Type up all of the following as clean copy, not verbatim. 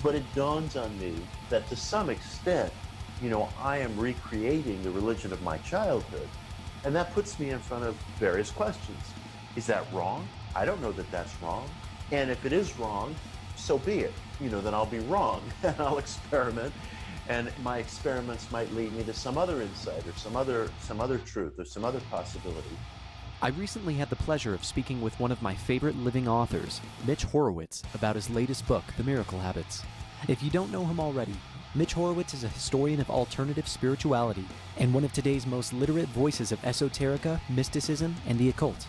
But it dawns on me that to some extent, I am recreating the religion of my childhood. And that puts me in front of various questions. Is that wrong? I don't know that that's wrong. And if it is wrong, so be it. Then I'll be wrong and I'll experiment. And my experiments might lead me to some other insight or some other truth or some other possibility. I recently had the pleasure of speaking with one of my favorite living authors, Mitch Horowitz, about his latest book, The Miracle Habits. If you don't know him already, Mitch Horowitz is a historian of alternative spirituality and one of today's most literate voices of esoterica, mysticism, and the occult.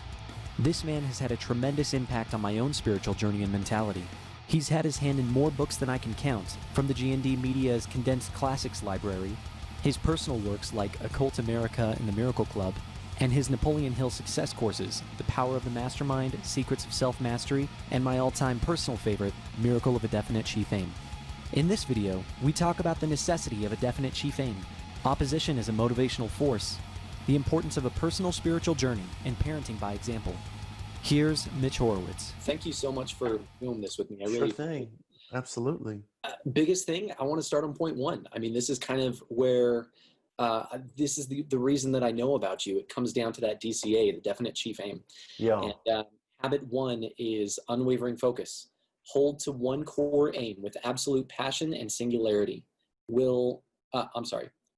This man has had a tremendous impact on my own spiritual journey and mentality. He's had his hand in more books than I can count, from the G&D Media's condensed classics library, his personal works like Occult America and the Miracle Club, and his Napoleon Hill success courses, The Power of the Mastermind, Secrets of Self-Mastery, and my all-time personal favorite, Miracle of a Definite Chief Aim. In this video, we talk about the necessity of a definite chief aim, opposition as a motivational force, the importance of a personal spiritual journey, and parenting by example. Here's Mitch Horowitz. Thank you so much for doing this with me. Sure thing. Absolutely. Biggest thing, I want to start on point one. I mean, this is kind of where this is the reason that I know about you. It comes down to that DCA, the definite chief aim. Yeah. And habit one is unwavering focus. Hold to one core aim with absolute passion and singularity.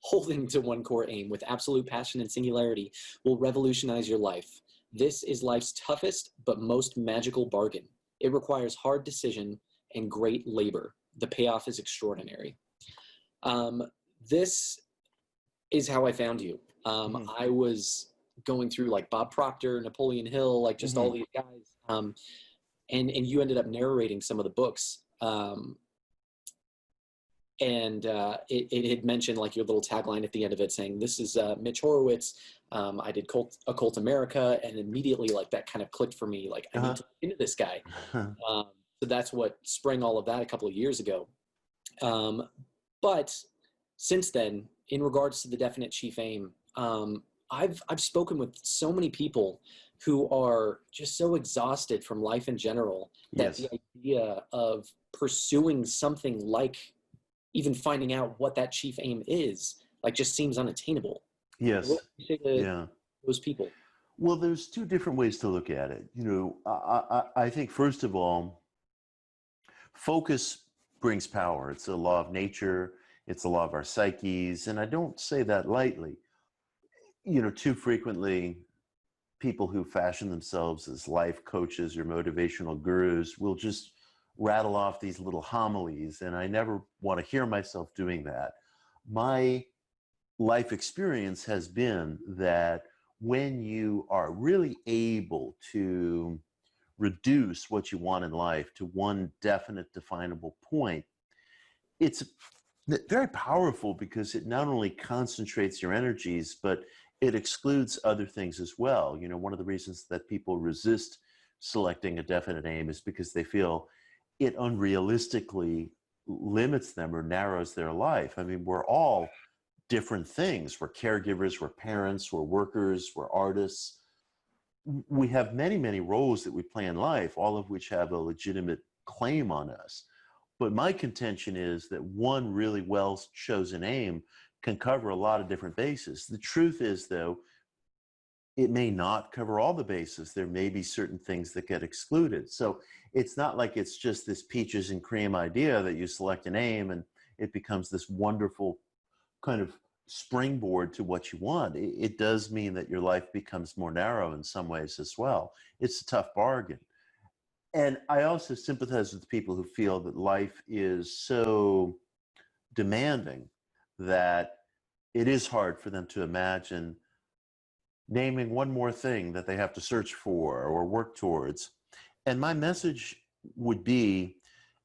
Holding to one core aim with absolute passion and singularity will revolutionize your life. This is life's toughest but most magical bargain. It requires hard decision and great labor. The payoff is extraordinary. This is how I found you. I was going through like Bob Proctor, Napoleon Hill, like just all these guys. And you ended up narrating some of the books. It had mentioned like your little tagline at the end of it saying, this is Mitch Horowitz. I did Occult America, and immediately like that kind of clicked for me. Like I need to look into this guy. So that's what sprang all of that a couple of years ago. But since then, in regards to the definite chief aim, I've spoken with so many people who are just so exhausted from life in general that the idea of pursuing something like even finding out what that chief aim is, like just seems unattainable. Yes. What do you say to those people? Well, there's two different ways to look at it. I think first of all, focus brings power. It's a law of nature. It's a law of our psyches. And I don't say that lightly. Too frequently, people who fashion themselves as life coaches or motivational gurus will just rattle off these little homilies, and I never want to hear myself doing that. My life experience has been that when you are really able to reduce what you want in life to one definite, definable point, it's very powerful because it not only concentrates your energies, but it excludes other things as well. One of the reasons that people resist selecting a definite aim is because they feel it unrealistically limits them or narrows their life. I mean, we're all different things. We're caregivers, we're parents, we're workers, we're artists. We have many, many roles that we play in life, all of which have a legitimate claim on us. But my contention is that one really well-chosen aim can cover a lot of different bases. The truth is, though, it may not cover all the bases. There may be certain things that get excluded. So it's not like it's just this peaches and cream idea that you select an aim and it becomes this wonderful kind of springboard to what you want. It does mean that your life becomes more narrow in some ways as well. It's a tough bargain. And I also sympathize with people who feel that life is so demanding that it is hard for them to imagine naming one more thing that they have to search for or work towards. And my message would be,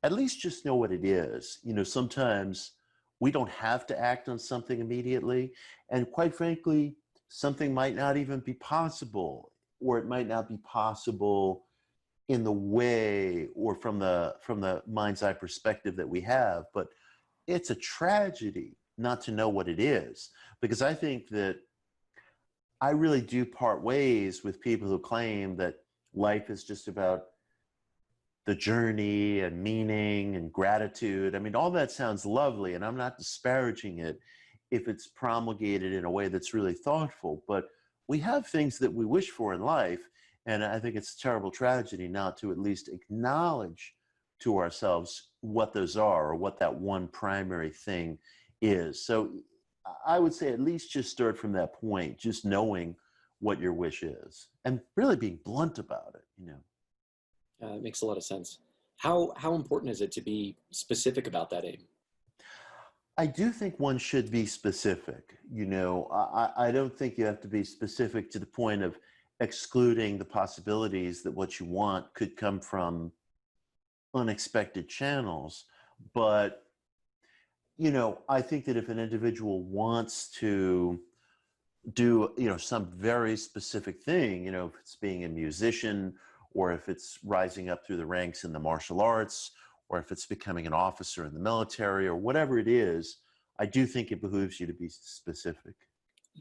at least just know what it is. Sometimes we don't have to act on something immediately. And quite frankly, something might not even be possible, or it might not be possible in the way or from the mind's eye perspective that we have. But it's a tragedy not to know what it is, because I think that I really do part ways with people who claim that life is just about the journey and meaning and gratitude. I mean, all that sounds lovely, and I'm not disparaging it if it's promulgated in a way that's really thoughtful. But we have things that we wish for in life, and I think it's a terrible tragedy not to at least acknowledge to ourselves what those are, or what that one primary thing is. So I would say at least just start from that point, just knowing what your wish is and really being blunt about it, you know. It makes a lot of sense. How important is it to be specific about that aim? I do think one should be specific. You know, I don't think you have to be specific to the point of excluding the possibilities that what you want could come from unexpected channels. But, you know, I think that if an individual wants to do, you know, some very specific thing, you know, if it's being a musician, or if it's rising up through the ranks in the martial arts, or if it's becoming an officer in the military, or whatever it is, I do think it behooves you to be specific.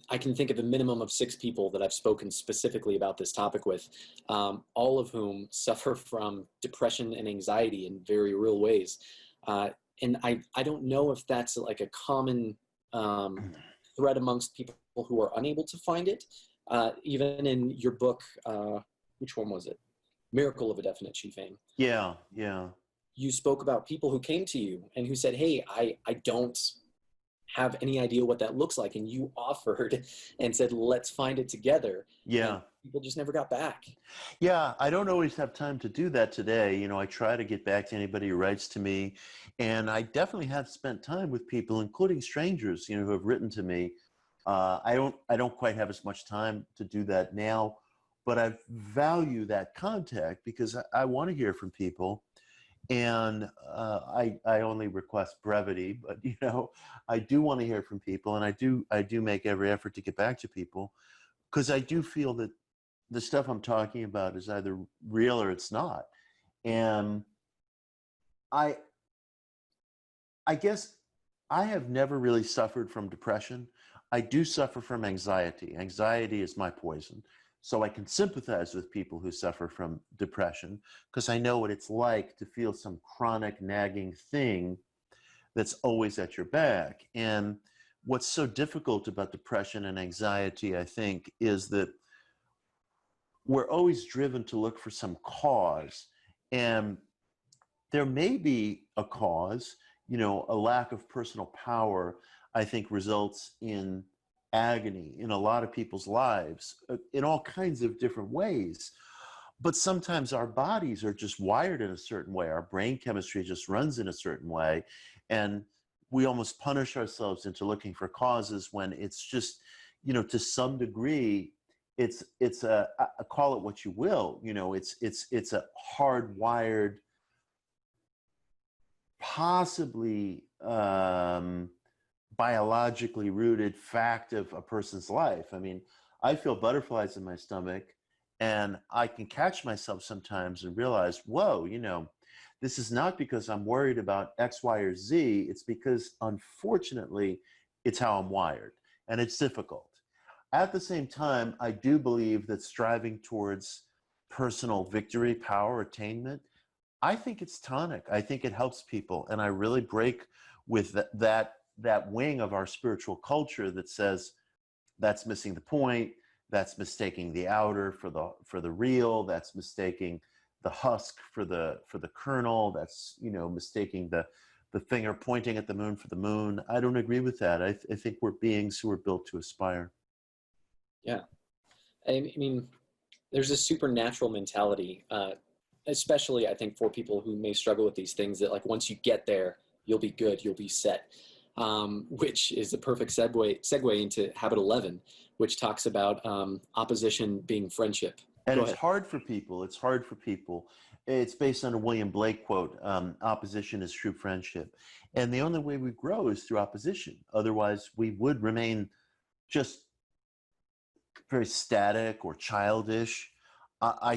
I can think of a minimum of 6 people that I've spoken specifically about this topic with, all of whom suffer from depression and anxiety in very real ways. And I don't know if that's like a common thread amongst people who are unable to find it. Even in your book, which one was it? Miracle of a Definite Chief Aim. Yeah, yeah. You spoke about people who came to you and who said, hey, I don't have any idea what that looks like. And you offered and said, let's find it together. Yeah. And people just never got back. Yeah, I don't always have time to do that today. You know, I try to get back to anybody who writes to me. And I definitely have spent time with people, including strangers, you know, who have written to me. I don't quite have as much time to do that now, but I value that contact because I want to hear from people. And I only request brevity, but you know, I do want to hear from people, and I do make every effort to get back to people, because I do feel that the stuff I'm talking about is either real or it's not. And I guess I have never really suffered from depression. I do suffer from anxiety. Anxiety is my poison. So I can sympathize with people who suffer from depression, because I know what it's like to feel some chronic nagging thing that's always at your back. And what's so difficult about depression and anxiety, I think, is that we're always driven to look for some cause. And there may be a cause, you know, a lack of personal power, I think, results in agony in a lot of people's lives in all kinds of different ways. But sometimes our bodies are just wired in a certain way. Our brain chemistry just runs in a certain way. And we almost punish ourselves into looking for causes when it's just, you know, to some degree, it's a call it what you will, you know, it's a hardwired, possibly biologically rooted fact of a person's life. I mean, I feel butterflies in my stomach, and I can catch myself sometimes and realize, whoa, you know, this is not because I'm worried about X, Y, or Z. It's because, unfortunately, it's how I'm wired, and it's difficult. At the same time, I do believe that striving towards personal victory, power, attainment, I think it's tonic. I think it helps people, and I really break with that wing of our spiritual culture that says that's missing the point, that's mistaking the outer for the real, that's mistaking the husk for the kernel, that's, you know, mistaking the finger pointing at the moon for the moon. I don't agree with that. I think we're beings who are built to aspire. Yeah. I mean, there's a supernatural mentality, especially I think for people who may struggle with these things, that like once you get there, you'll be good, you'll be set. Which is the perfect segue into Habit 11, which talks about opposition being friendship. And it's hard for people. It's hard for people. It's based on a William Blake quote, opposition is true friendship. And the only way we grow is through opposition. Otherwise, we would remain just very static or childish. I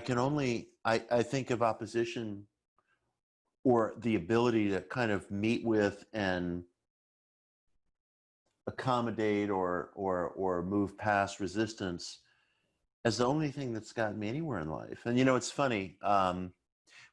think of opposition, or the ability to kind of meet with and accommodate or move past resistance, as the only thing that's gotten me anywhere in life. And you know, it's funny,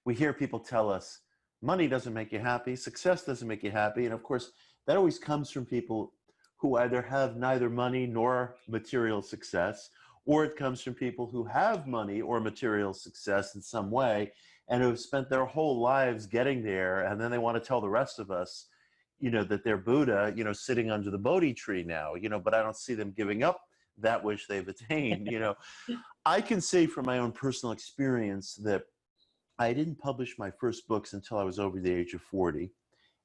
we hear people tell us money doesn't make you happy, success doesn't make you happy. And of course, that always comes from people who either have neither money nor material success, or it comes from people who have money or material success in some way and who have spent their whole lives getting there. And then they want to tell the rest of us, that they're Buddha, sitting under the Bodhi tree now, but I don't see them giving up that which they've attained. I can say from my own personal experience that I didn't publish my first books until I was over the age of 40.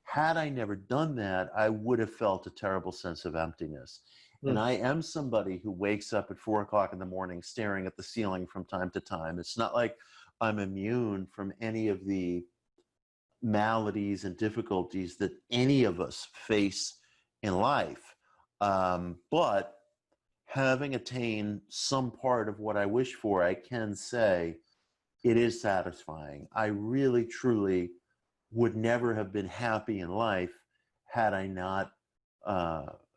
Had I never done that, I would have felt a terrible sense of emptiness. And I am somebody who wakes up at 4 o'clock in the morning staring at the ceiling from time to time. It's not like I'm immune from any of the maladies and difficulties that any of us face in life. But having attained some part of what I wish for, I can say it is satisfying. I really, truly would never have been happy in life had I not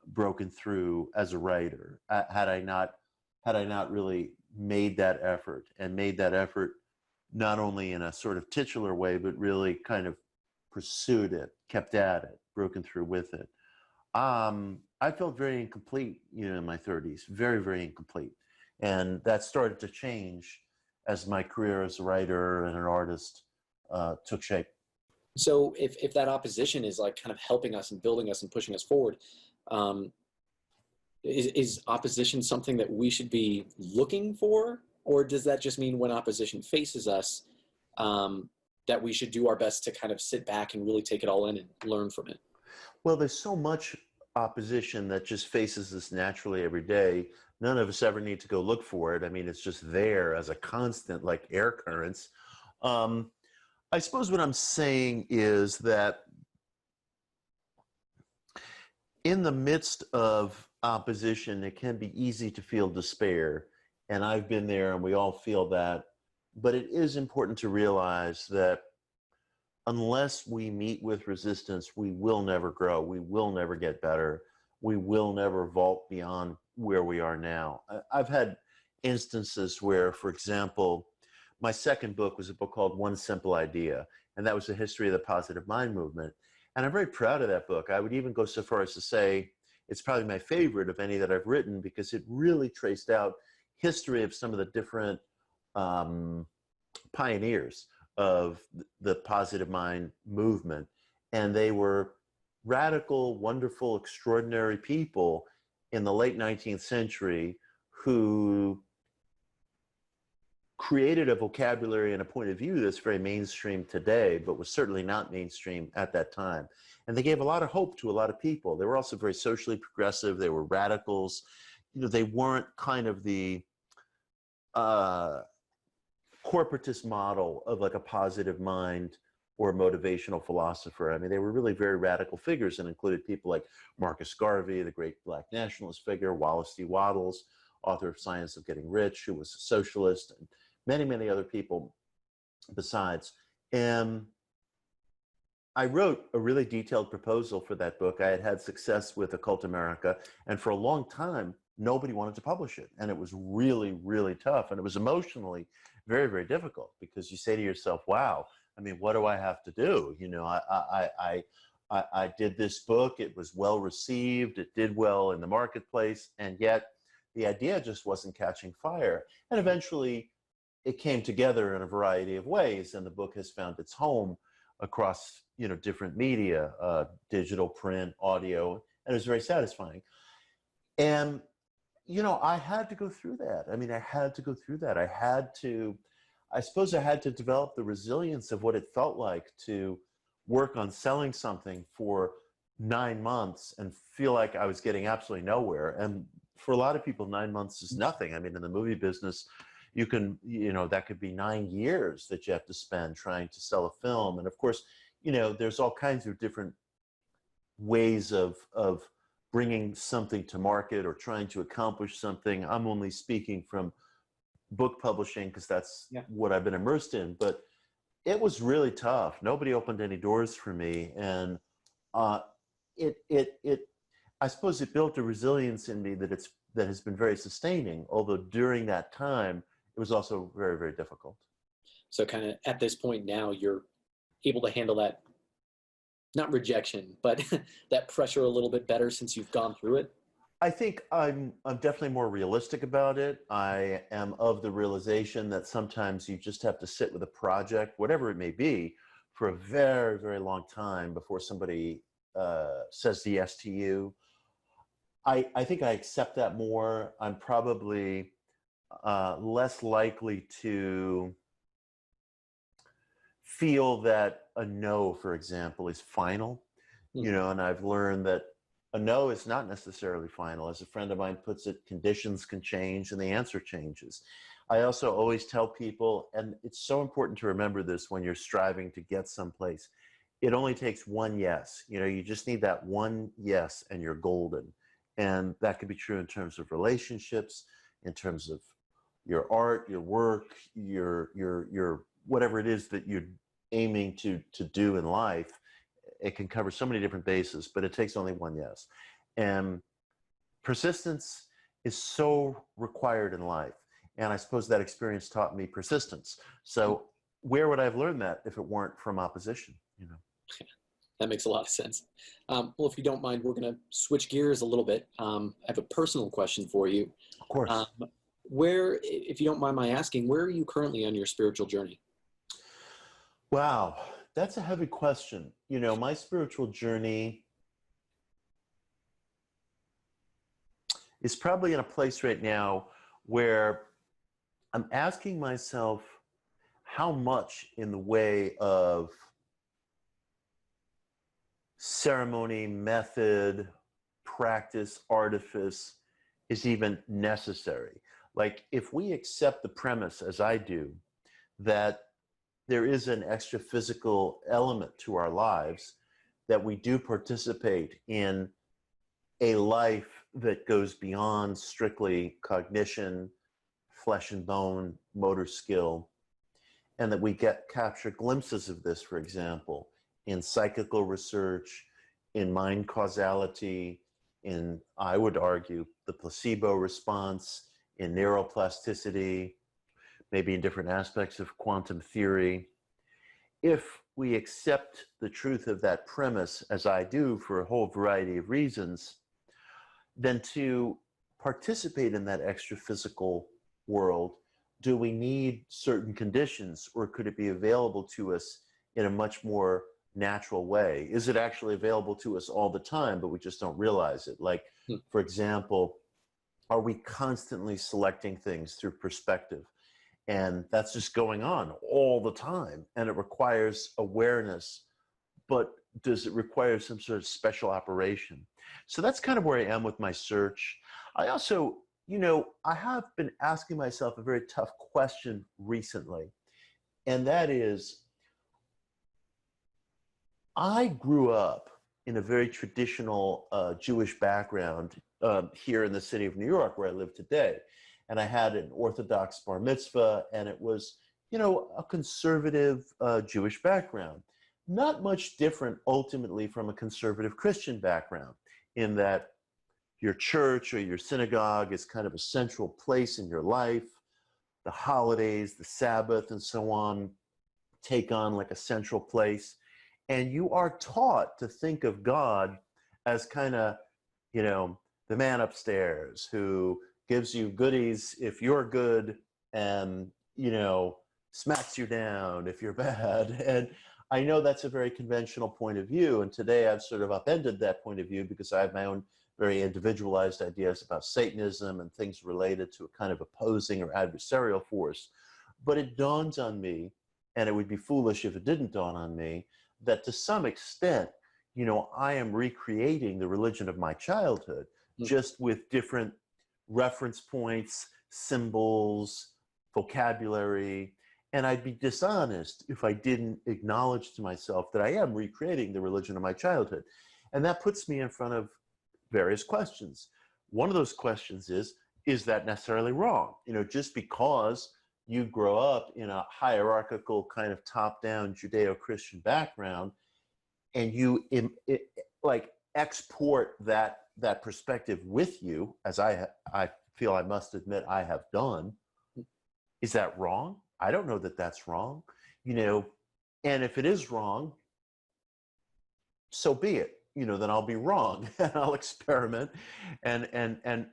broken through as a writer, had I not really made that effort, and made that effort not only in a sort of titular way, but really kind of pursued it, kept at it, broken through with it. I felt very incomplete, in my 30s, very, very incomplete. And that started to change as my career as a writer and an artist took shape. So if that opposition is like kind of helping us and building us and pushing us forward, is opposition something that we should be looking for? Or does that just mean when opposition faces us, that we should do our best to kind of sit back and really take it all in and learn from it? Well, there's so much opposition that just faces us naturally every day. None of us ever need to go look for it. I mean, it's just there as a constant, like air currents. I suppose what I'm saying is that in the midst of opposition, it can be easy to feel despair. And I've been there, and we all feel that. But it is important to realize that unless we meet with resistance, we will never grow. We will never get better. We will never vault beyond where we are now. I've had instances where, for example, my second book was a book called One Simple Idea, and that was the history of the positive mind movement. And I'm very proud of that book. I would even go so far as to say it's probably my favorite of any that I've written, because it really traced out history of some of the different pioneers of the positive mind movement. And they were radical, wonderful, extraordinary people in the late 19th century who created a vocabulary and a point of view that's very mainstream today, but was certainly not mainstream at that time. And they gave a lot of hope to a lot of people. They were also very socially progressive. They were radicals. They weren't kind of the corporatist model of like a positive mind or a motivational philosopher. I mean, they were really very radical figures, and included people like Marcus Garvey, the great black nationalist figure, Wallace D. Wattles, author of Science of Getting Rich, who was a socialist, and many, many other people besides. And I wrote a really detailed proposal for that book. I had had success with Occult America, and for a long time, nobody wanted to publish it. And it was really, really tough. And it was emotionally very, very difficult, because you say to yourself, wow, I mean, what do I have to do? I did this book. It was well received. It did well in the marketplace. And yet the idea just wasn't catching fire. And eventually it came together in a variety of ways. And the book has found its home across, different media, digital, print, audio, and it was very satisfying. And I had to go through that. I mean, I had to go through that. I suppose I had to develop the resilience of what it felt like to work on selling something for 9 months and feel like I was getting absolutely nowhere. And for a lot of people, 9 months is nothing. I mean, in the movie business, you can, that could be 9 years that you have to spend trying to sell a film. And of course, there's all kinds of different ways of bringing something to market or trying to accomplish something. I'm only speaking from book publishing because that's what I've been immersed in, but it was really tough. Nobody opened any doors for me. And I suppose it built a resilience in me that has been very sustaining, although during that time, it was also very, very difficult. So kind of at this point now, you're able to handle that, not rejection, but that pressure a little bit better since you've gone through it? I think I'm definitely more realistic about it. I am of the realization that sometimes you just have to sit with a project, whatever it may be, for a very, very long time before somebody says yes to you. I think I accept that more. I'm probably less likely to feel that a no, for example, is final. You know, and I've learned that a no is not necessarily final. As a friend of mine puts it, conditions can change and the answer changes. I also always tell people, and it's so important to remember this when you're striving to get someplace, it only takes one yes. You know, you just need that one yes and you're golden. And that could be true in terms of relationships, in terms of your art, your work, your whatever it is that you're aiming to do in life. It can cover so many different bases, but it takes only one yes. And persistence is so required in life. And I suppose that experience taught me persistence. So where would I have learned that if it weren't from opposition, you know? That makes a lot of sense. Well, if you don't mind, we're going to switch gears a little bit. I have a personal question for you. Of course. Where, if you don't mind my asking, where are you currently on your spiritual journey? Wow, that's a heavy question. You know, my spiritual journey is probably in a place right now where I'm asking myself how much in the way of ceremony, method, practice, artifice is even necessary. Like, if we accept the premise, as I do, that there is an extra physical element to our lives, that we do participate in a life that goes beyond strictly cognition, flesh and bone, motor skill, and that we capture glimpses of this, for example, in psychical research, in mind causality, in, I would argue, the placebo response, in neuroplasticity, maybe in different aspects of quantum theory. If we accept the truth of that premise, as I do for a whole variety of reasons, then to participate in that extra physical world, do we need certain conditions, or could it be available to us in a much more natural way? Is it actually available to us all the time, but we just don't realize it? Like, for example, are we constantly selecting things through perspective? And that's just going on all the time. And it requires awareness, but does it require some sort of special operation? So that's kind of where I am with my search. I also, you know, I have been asking myself a very tough question recently. And that is, I grew up in a very traditional Jewish background here in the city of New York, where I live today. And I had an Orthodox bar mitzvah, and it was, you know, a conservative Jewish background. Not much different ultimately from a conservative Christian background, in that your church or your synagogue is kind of a central place in your life. The holidays, the Sabbath, and so on take on like a central place. And you are taught to think of God as kind of, you know, the man upstairs who gives you goodies if you're good, and, you know, smacks you down if you're bad. And I know that's a very conventional point of view. And today I've sort of upended that point of view because I have my own very individualized ideas about Satanism and things related to a kind of opposing or adversarial force. But it dawns on me, and it would be foolish if it didn't dawn on me, that to some extent, you know, I am recreating the religion of my childhood, just with different reference points, symbols, vocabulary. And I'd be dishonest if I didn't acknowledge to myself that I am recreating the religion of my childhood. And that puts me in front of various questions. One of those questions is that necessarily wrong? You know, just because you grow up in a hierarchical kind of top-down Judeo-Christian background, and you like export that perspective with you, as I feel I must admit I have done, is that wrong? I don't know that that's wrong, you know, and if it is wrong, so be it. You know, then I'll be wrong and I'll experiment, and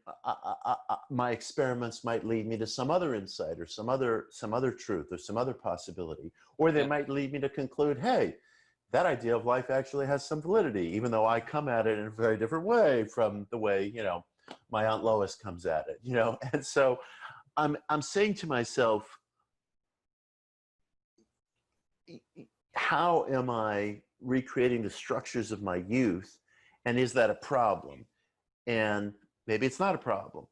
my experiments might lead me to some other insight or some other truth or some other possibility, or they Yeah. might lead me to conclude, hey, that idea of life actually has some validity, even though I come at it in a very different way from the way, you know, my Aunt Lois comes at it, you know. And so I'm saying to myself, how am I recreating the structures of my youth? And is that a problem? And maybe it's not a problem.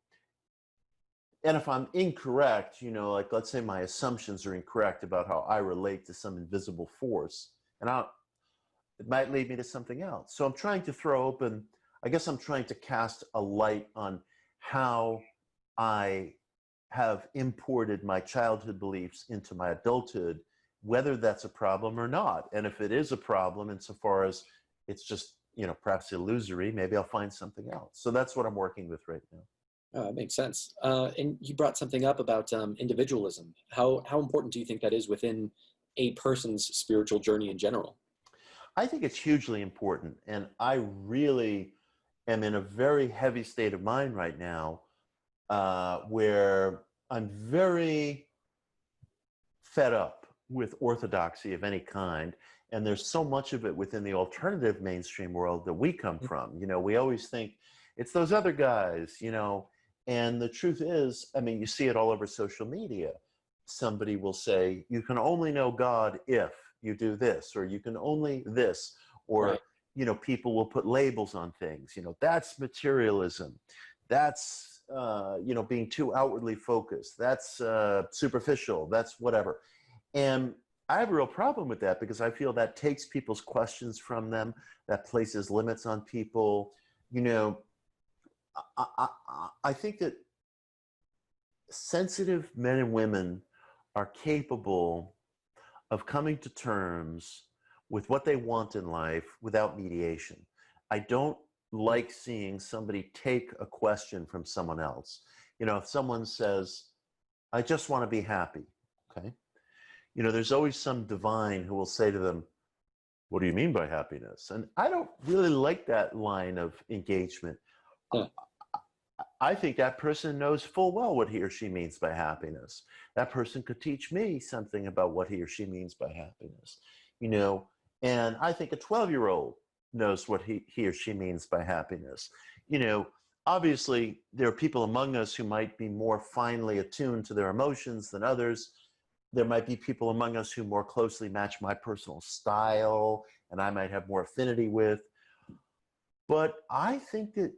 And if I'm incorrect, you know, like let's say my assumptions are incorrect about how I relate to some invisible force, and it might lead me to something else. So I'm trying to throw open, I guess I'm trying to cast a light on how I have imported my childhood beliefs into my adulthood, whether that's a problem or not. And if it is a problem, insofar as it's just, you know, perhaps illusory, maybe I'll find something else. So that's what I'm working with right now. Oh, that makes sense. And you brought something up about individualism. How important do you think that is within a person's spiritual journey in general? I think it's hugely important. And I really am in a very heavy state of mind right now, where I'm very fed up with orthodoxy of any kind. And there's so much of it within the alternative mainstream world that we come from. You know, we always think it's those other guys, you know, and the truth is, I mean, you see it all over social media. Somebody will say, you can only know God if you do this, or you can only this, or, Right. you know, people will put labels on things, you know, that's materialism. That's, you know, being too outwardly focused. That's superficial. That's whatever. And I have a real problem with that because I feel that takes people's questions from them, that places limits on people. You know, I think that sensitive men and women are capable of coming to terms with what they want in life without mediation. I don't like seeing somebody take a question from someone else. You know, if someone says, I just want to be happy, okay? You know, there's always some divine who will say to them, what do you mean by happiness? And I don't really like that line of engagement. Yeah. I think that person knows full well what he or she means by happiness. That person could teach me something about what he or she means by happiness, you know, and I think a 12-year-old knows what he or she means by happiness. You know, obviously there are people among us who might be more finely attuned to their emotions than others. There might be people among us who more closely match my personal style and I might have more affinity with. But I think that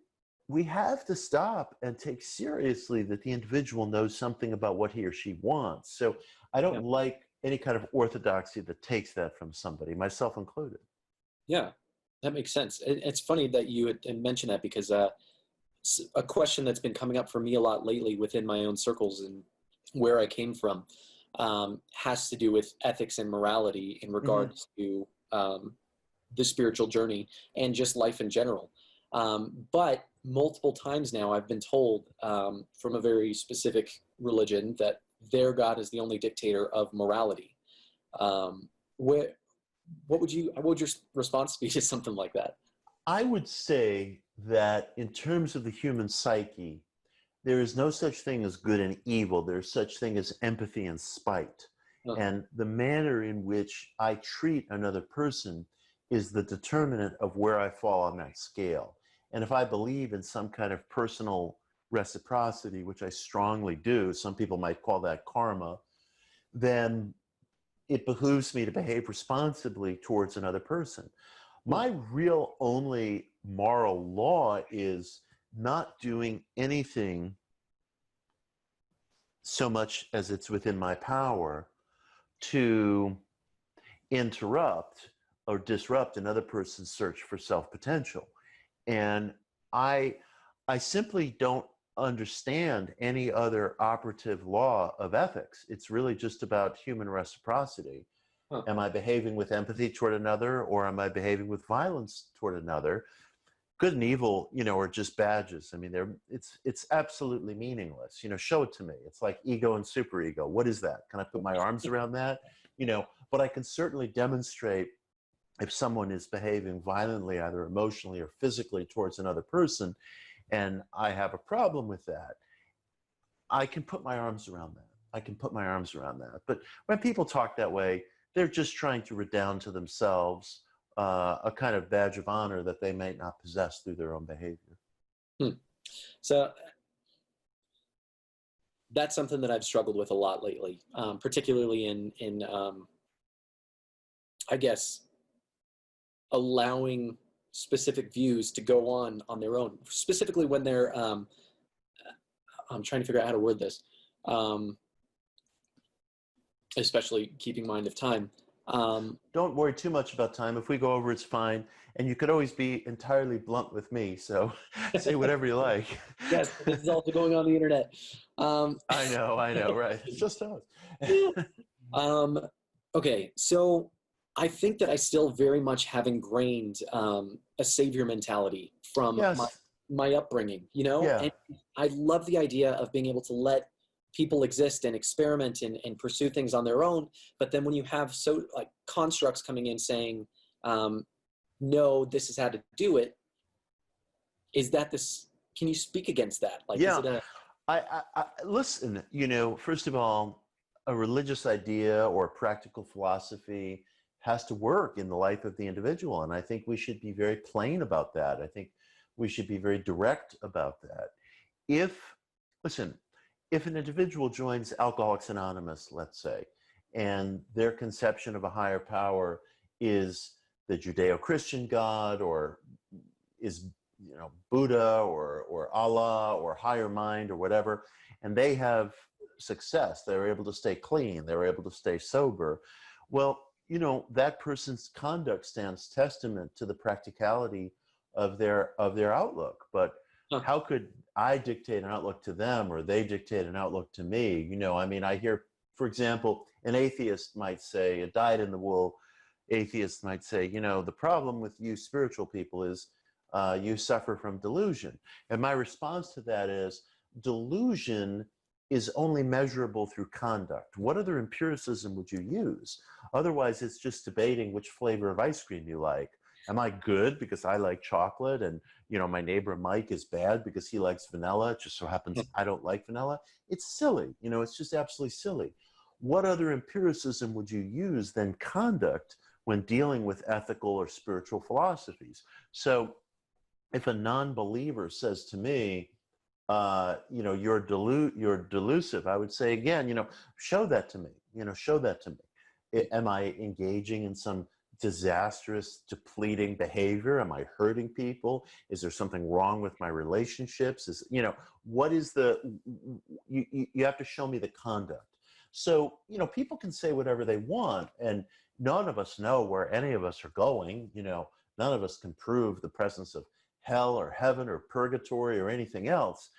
we have to stop and take seriously that the individual knows something about what he or she wants. So I don't like any kind of orthodoxy that takes that from somebody, myself included. Yeah, that makes sense. It's funny that you had mentioned that because a question that's been coming up for me a lot lately within my own circles and where I came from has to do with ethics and morality in regards to the spiritual journey and just life in general. But multiple times now I've been told from a very specific religion that their God is the only dictator of morality. What would your response be to something like that? I would say that in terms of the human psyche, there is no such thing as good and evil. There's such thing as empathy and spite. Huh. And the manner in which I treat another person is the determinant of where I fall on that scale. And if I believe in some kind of personal reciprocity, which I strongly do, some people might call that karma, then it behooves me to behave responsibly towards another person. My real only moral law is not doing anything so much as it's within my power to interrupt or disrupt another person's search for self-potential. And I simply don't understand any other operative law of ethics. It's really just about human reciprocity. Am I behaving with empathy toward another, or am I behaving with violence toward another? good and evil, are just badges. I mean, it's absolutely meaningless. Show it to me. It's like ego and superego. What is that? Can I put my arms around that? But I can certainly demonstrate if someone is behaving violently, either emotionally or physically towards another person, and I have a problem with that, I can put my arms around that. But when people talk that way, they're just trying to redound to themselves a kind of badge of honor that they might not possess through their own behavior. So that's something that I've struggled with a lot lately, particularly in I guess, allowing specific views to go on their own, specifically when they're, I'm trying to figure out how to word this, especially keeping mind of time. Don't worry too much about time. If we go over, it's fine. And you could always be entirely blunt with me. So say whatever you like. Yes, this is also going on the internet. I know, right. It's just us. Okay, so I think that I still very much have ingrained a savior mentality from my upbringing, Yeah. And I love the idea of being able to let people exist and experiment and pursue things on their own. But then when you have constructs coming in saying, no, this is how to do it, is that this, can you speak against that? Yeah. Is it I listen, first of all, a religious idea or practical philosophy has to work in the life of the individual. And I think we should be very plain about that. I think we should be very direct about that. If an individual joins Alcoholics Anonymous, let's say, and their conception of a higher power is the Judeo-Christian God, or is Buddha or Allah or higher mind or whatever, and they have success, they're able to stay clean, they're able to stay sober, well, that person's conduct stands testament to the practicality of their outlook. But how could I dictate an outlook to them, or they dictate an outlook to me? I hear, for example, an atheist might say, a dyed-in-the-wool atheist might say, the problem with you spiritual people is you suffer from delusion. And my response to that is, delusion is only measurable through conduct. What other empiricism would you use? Otherwise, it's just debating which flavor of ice cream you like. Am I good because I like chocolate, and my neighbor Mike is bad because he likes vanilla? It just so happens I don't like vanilla. It's silly. It's just absolutely silly. What other empiricism would you use than conduct when dealing with ethical or spiritual philosophies? So if a non-believer says to me, you're delusive, I would say again, show that to me. Show that to me. Am I engaging in some disastrous, depleting behavior? Am I hurting people? Is there something wrong with my relationships? What is you have to show me the conduct. So, people can say whatever they want, and none of us know where any of us are going. None of us can prove the presence of hell or heaven or purgatory or anything else.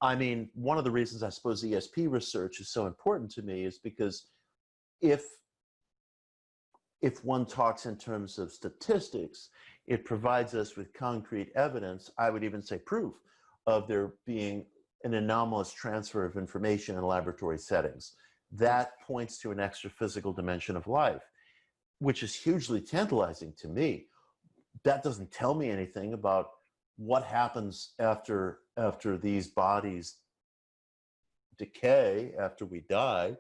I mean, one of the reasons I suppose ESP research is so important to me is because if one talks in terms of statistics, it provides us with concrete evidence, I would even say proof, of there being an anomalous transfer of information in laboratory settings. That points to an extra physical dimension of life, which is hugely tantalizing to me. That doesn't tell me anything about what happens after these bodies decay, after we die.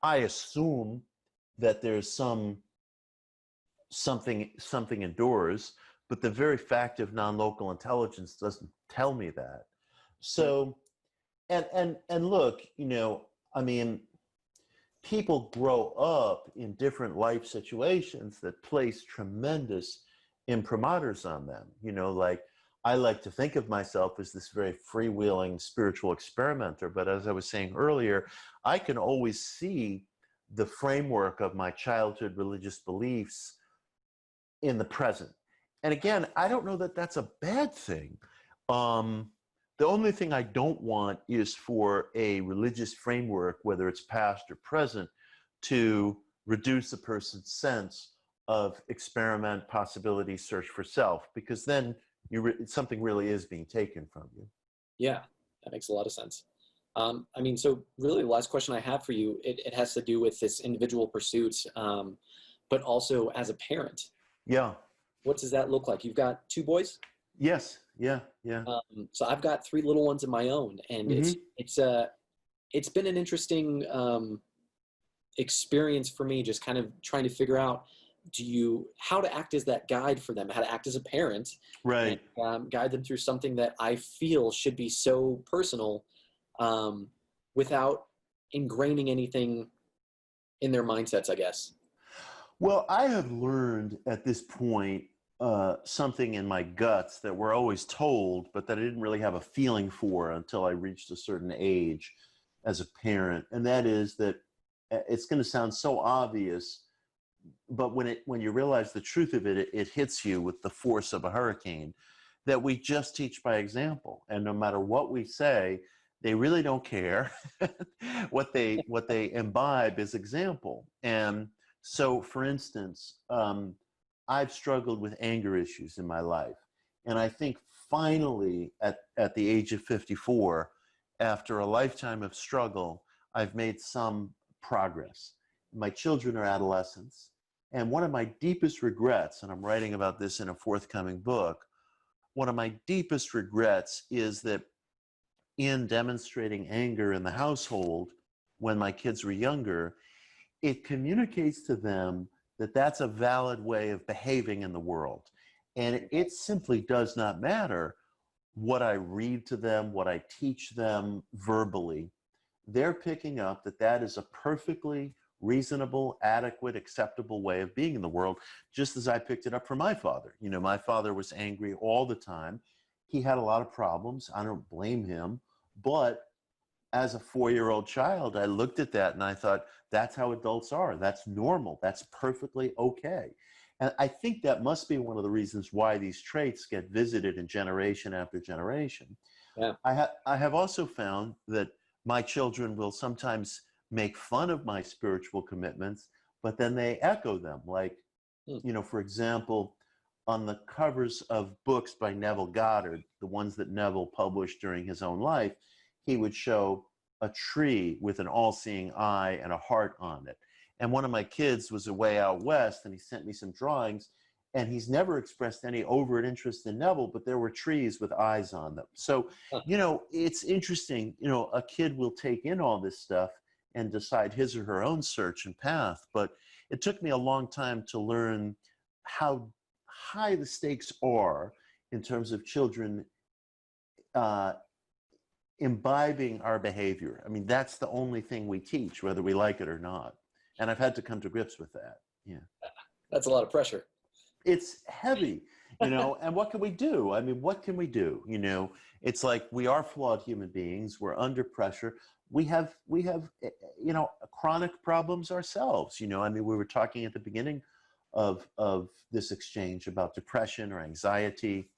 I assume that there's something endures, but the very fact of non-local intelligence doesn't tell me that. So, and look, people grow up in different life situations that place tremendous imprimaturs on them. I like to think of myself as this very freewheeling spiritual experimenter, but as I was saying earlier, I can always see the framework of my childhood religious beliefs in the present. And again, I don't know that that's a bad thing. The only thing I don't want is for a religious framework, whether it's past or present, to reduce a person's sense of experiment, possibility, search for self, because then something really is being taken from you. Yeah, that makes a lot of sense. I mean, so really the last question I have for you, it has to do with this individual pursuit, but also as a parent. Yeah. What does that look like? You've got 2 boys? Yes. Yeah. Yeah. So I've got 3 little ones of my own, and it's been an interesting experience for me, just kind of trying to figure out how to act as that guide for them, how to act as a parent, Right. and guide them through something that I feel should be so personal, without ingraining anything in their mindsets, I guess. Well, I have learned at this point something in my guts that we're always told, but that I didn't really have a feeling for until I reached a certain age as a parent. And that is that it's going to sound so obvious, but when you realize the truth of it, it hits you with the force of a hurricane, that we just teach by example. And no matter what we say, they really don't care. What they imbibe is example. And so, for instance, I've struggled with anger issues in my life. And I think finally, at the age of 54, after a lifetime of struggle, I've made some progress. My children are adolescents. And one of my deepest regrets, and I'm writing about this in a forthcoming book, one of my deepest regrets is that in demonstrating anger in the household when my kids were younger, it communicates to them that that's a valid way of behaving in the world. And it simply does not matter what I read to them, what I teach them verbally. They're picking up that that is a perfectly reasonable, adequate, acceptable way of being in the world, just as I picked it up from my father. You know, my father was angry all the time. He had a lot of problems. I don't blame him. But as a 4-year-old child, I looked at that and I thought, that's how adults are. That's normal. That's perfectly okay. And I think that must be one of the reasons why these traits get visited in generation after generation. Yeah. I have also found that my children will sometimes make fun of my spiritual commitments, but then they echo them. Like, you know, for example, on the covers of books by Neville Goddard, the ones that Neville published during his own life, he would show a tree with an all-seeing eye and a heart on it. And one of my kids was away out west, and he sent me some drawings, and he's never expressed any overt interest in Neville, but there were trees with eyes on them. So, you know, it's interesting, you know, a kid will take in all this stuff and decide his or her own search and path. But it took me a long time to learn how high the stakes are in terms of children imbibing our behavior. I mean, that's the only thing we teach, whether we like it or not. And I've had to come to grips with that. Yeah. That's a lot of pressure. It's heavy, you know, and what can we do? I mean, what can we do? You know, it's like we are flawed human beings. We're under pressure. We have, you know, chronic problems ourselves. You know, I mean, we were talking at the beginning of this exchange about depression or anxiety.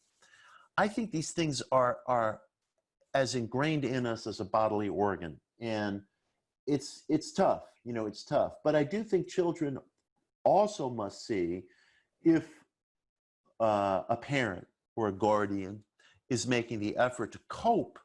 I think these things are as ingrained in us as a bodily organ, and it's tough. You know, it's tough. But I do think children also must see if a parent or a guardian is making the effort to cope.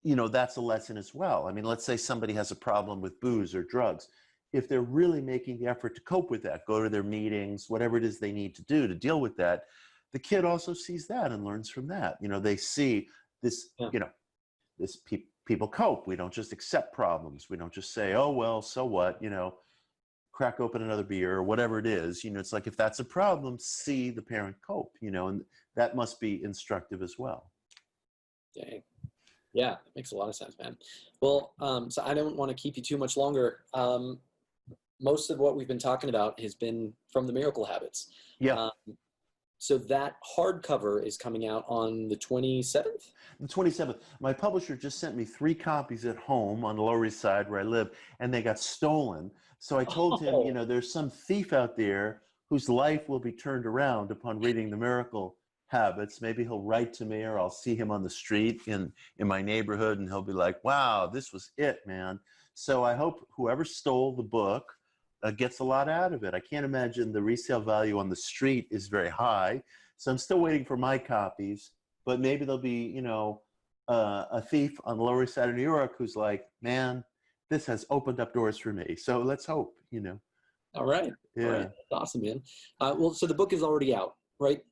You know, that's a lesson as well. I mean, let's say somebody has a problem with booze or drugs. If they're really making the effort to cope with that, go to their meetings, whatever it is they need to do to deal with that, the kid also sees that and learns from that. You know, they see this, you know, this people cope. We don't just accept problems. We don't just say, oh, well, so what, you know, crack open another beer or whatever it is. You know, it's like, if that's a problem, see the parent cope, you know, and that must be instructive as well. Dang. Yeah, it makes a lot of sense, man. Well, so I don't want to keep you too much longer. Most of what we've been talking about has been from the Miracle Habits. Yeah. So that hardcover is coming out on the 27th? The 27th. My publisher just sent me 3 copies at home on the Lower East Side where I live, and they got stolen. So I told him, you know, there's some thief out there whose life will be turned around upon reading the Miracle Habits. Maybe he'll write to me, or I'll see him on the street in my neighborhood, and he'll be like, wow, this was it, man. So I hope whoever stole the book gets a lot out of it. I can't imagine the resale value on the street is very high. So I'm still waiting for my copies, but maybe there'll be, you know, a thief on the Lower East Side of New York who's like, man, this has opened up doors for me. So let's hope, you know. All right. Yeah. All right. That's awesome, man. Well, so the book is already out, right?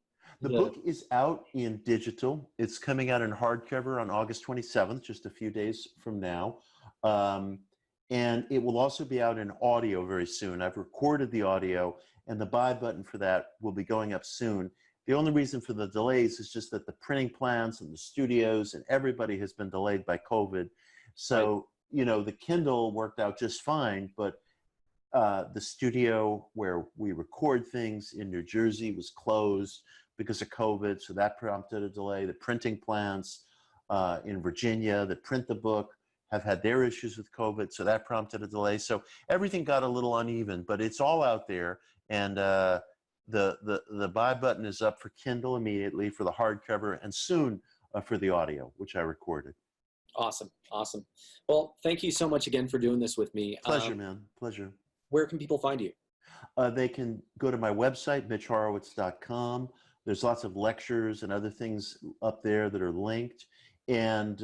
The book is out in digital. It's coming out in hardcover on August 27th, just a few days from now. And it will also be out in audio very soon. I've recorded the audio, and the buy button for that will be going up soon. The only reason for the delays is just that the printing plants and the studios and everybody has been delayed by COVID. So, right. You know, the Kindle worked out just fine, but the studio where we record things in New Jersey was closed because of COVID, so that prompted a delay. The printing plants in Virginia that print the book have had their issues with COVID, so that prompted a delay. So everything got a little uneven, but it's all out there. And the buy button is up for Kindle immediately, for the hardcover, and soon for the audio, which I recorded. Awesome, awesome. Well, thank you so much again for doing this with me. Pleasure, man, pleasure. Where can people find you? They can go to my website, mitchhorowitz.com. There's lots of lectures and other things up there that are linked. And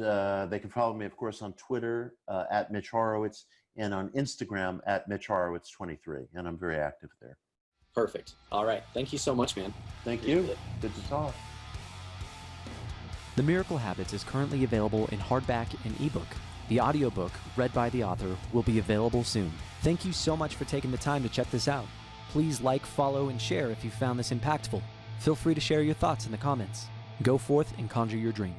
they can follow me, of course, on Twitter at Mitch Horowitz, and on Instagram at Mitch Horowitz 23. And I'm very active there. Perfect. All right. Thank you so much, man. Thank you. Good to talk. The Miracle Habits is currently available in hardback and ebook. The audiobook, read by the author, will be available soon. Thank you so much for taking the time to check this out. Please like, follow, and share if you found this impactful. Feel free to share your thoughts in the comments. Go forth and conjure your dream.